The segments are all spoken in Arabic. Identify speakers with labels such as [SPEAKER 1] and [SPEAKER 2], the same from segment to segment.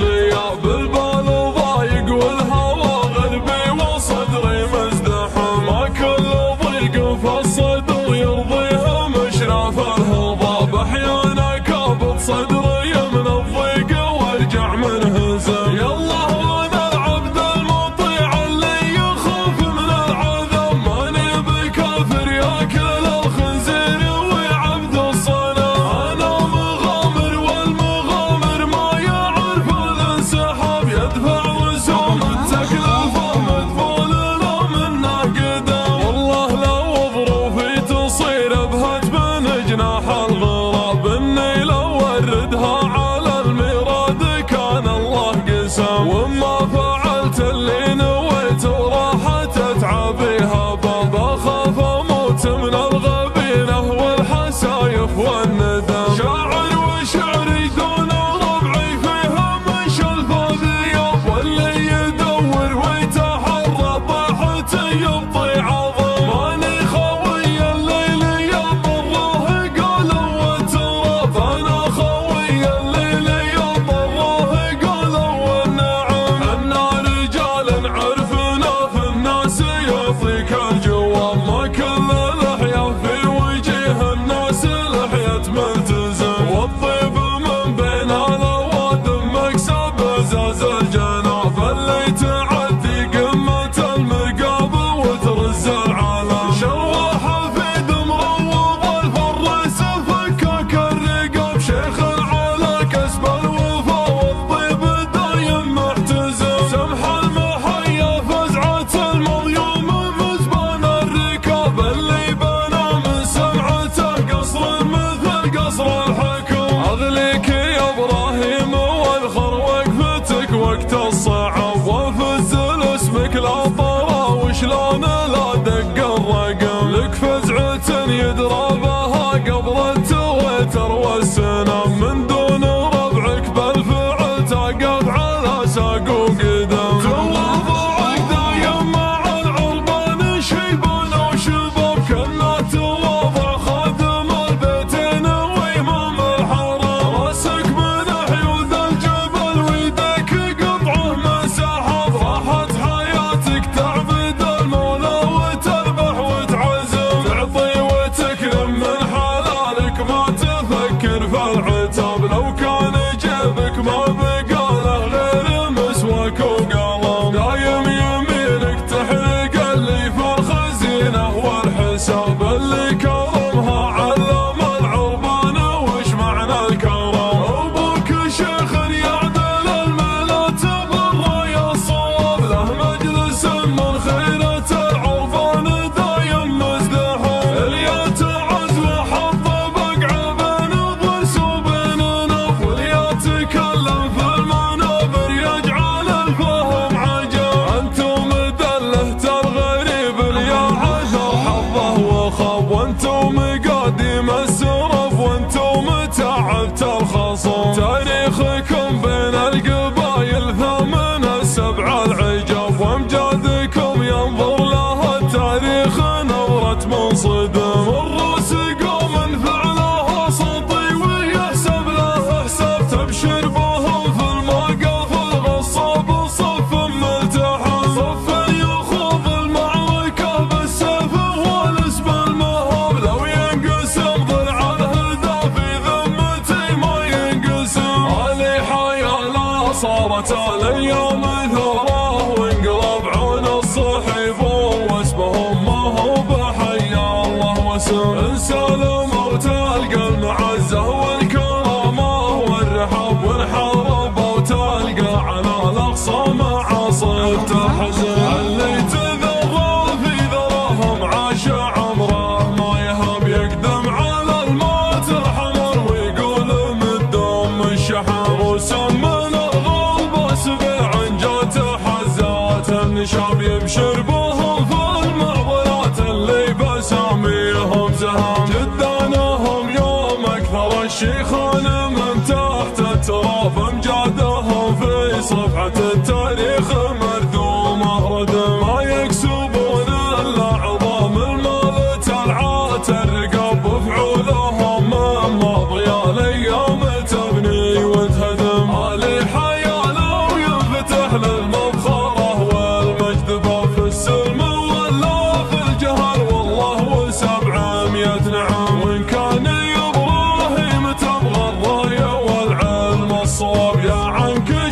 [SPEAKER 1] لي بالبال ضايق والهوى غربي وصدري مزدحم، ما كل ضيق في الصدر يرضيها مشراف الهضاب، احيانا كابت صدري من الضيق وارجع منهزم. يالله وانا العبد المطيع اللي يخاف من العذاب، ماني بكافر ياكل الخنزير وعبد الصنم. انا مغامر والمغامر ما يعرف الانسحاب، يدفع رسوم التكلفه مدفون له منا قدام. والله لو ظروفي تصير بهت من جناح الغراب، اني لو وردها على الميراد كان الله قسم، وما فعلت اللي نويت وراحت اتعابيها باب. اخاف اموت من الغبينه والحسايف والندم، شاعر وشعري دون ربعي فيها من شلف الثياب، واللي يدور ويتحرى طاحته يبطي عظم. ماني خوي الليل يضره قالوا والتراب، انا خوي الليل يضره قالوا والنعم. انا رجال عرفنا في الناس يعطيك الجواب، ما كل لحيه في وجه الناس لحيه ملتزم، والطيب من بين الاوادم مكسب ازاز الجناب، اللي تعدي قمه المرقاب وترز العالم. شواح في دمروض الفرس فكك الرقاب، شيخ على كسب الوفا والطيب دايم معتزم، سمح المحيا فزعه المظلوم مزبان الركاب، اللي بنى من سمعته قصر مثل قصر الحكم. اغليك يا ابراهيم واذخر وقفتك وقت الصعب، وفز اسمك لا طرى وشلون لا دق الرقم، لك فزعه يدرى بها قبل التويتر والسنم، من دون ربعك بالفعل تقف على ساق وقدم. تواضعك دايم مع العربان شيبان وشباب، كنا تواضع خادم البيتين وامام الحرم، راسك من حيود الجبل ويدك قطعه مسحب، راحت حياتك تعبد المولى وتذبح وتعزم، تعطي وتكرم من حلالك ما تفكر في العتاب، لو كان جيبك ما بقى له غير مسواك وقلم، دايم يمينك تحرق اللي في الخزينه والحساب، اللي كرمها علم العربان وش معنى الكرم. ابوك شيخ يعدل الملات بالراي الصواب، له مجلس من خيرة العربان دايم مزدحم، اللي يتعز وحط بقعه بين ضرس وبين نف، واللي يتكلم في المنابر يجعل الفهم عجب. انتم دلهت الغريب يا عذر حظه وخاب، وانتم قادم السرف وانتم تعبت الخصم، تاريخكم بين القبايل ثمن السبع العجب، وامجادكم ينظر لها التاريخ نظرة منصدم، الروس قوم فعلها سطي ويحسب له حساب، تبشر بهم في الموقف الغصاب صف ملتحم، صف يخوض المعركة بالسيف والاسم المهاب، لو ينقسم ضلع الهدى في ذمتي ما ينقسم. علي حيالا صارت الايام ثوره وانقلب عون الصحيفون، واسمهم ما هو بحيا الله واسم، انسلم وتلقى المعزه والكرامه والرحاب، وانحارب وتلقى على الاقصى مع صيت الحزن، اللي تذرى في ذراهم عاش عمره ما يهاب، يقدم على الموت الحمر ويقول مدوم الشحن، رسم من الغربة سبع جات حزات النشاب، يبشر بهم في المعضلات اللي بساميهم زهام، جدانهم يوم اكثر الشيخان من تحت التراب، امجادهم في صفحة التاريخ مردومه ردم، ما يكسبون الا عظام المال تلعات الرقاب، وفعولهم من ماضي الايام تبني وتهدم. علي حيال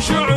[SPEAKER 1] شعر